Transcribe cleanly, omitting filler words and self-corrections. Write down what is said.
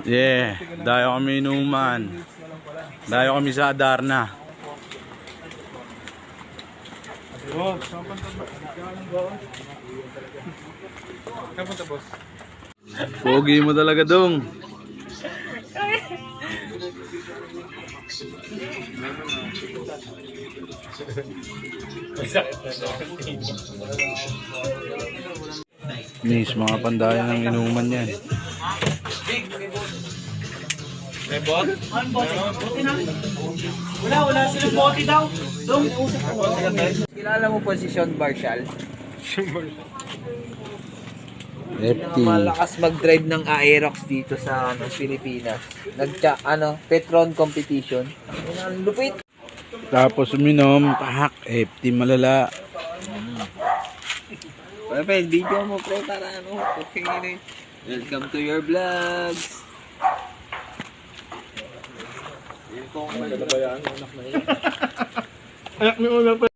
Yeah, dayo kami inuman. Dayo kami sa Adarna. Pogi mo talaga dong. Miss, mga pandayan ng inuman yan. May bot? Wala silang bote daw. Kilala mo po si Sean Marshall? FT. Malakas mag-drive ng Aerox dito sa Pilipinas. Petron competition. Ang lupit. Tapos uminom, pahak, FT malala. Pre, video mo pre para okay. Welcome to your vlogs. Anak mo una pa.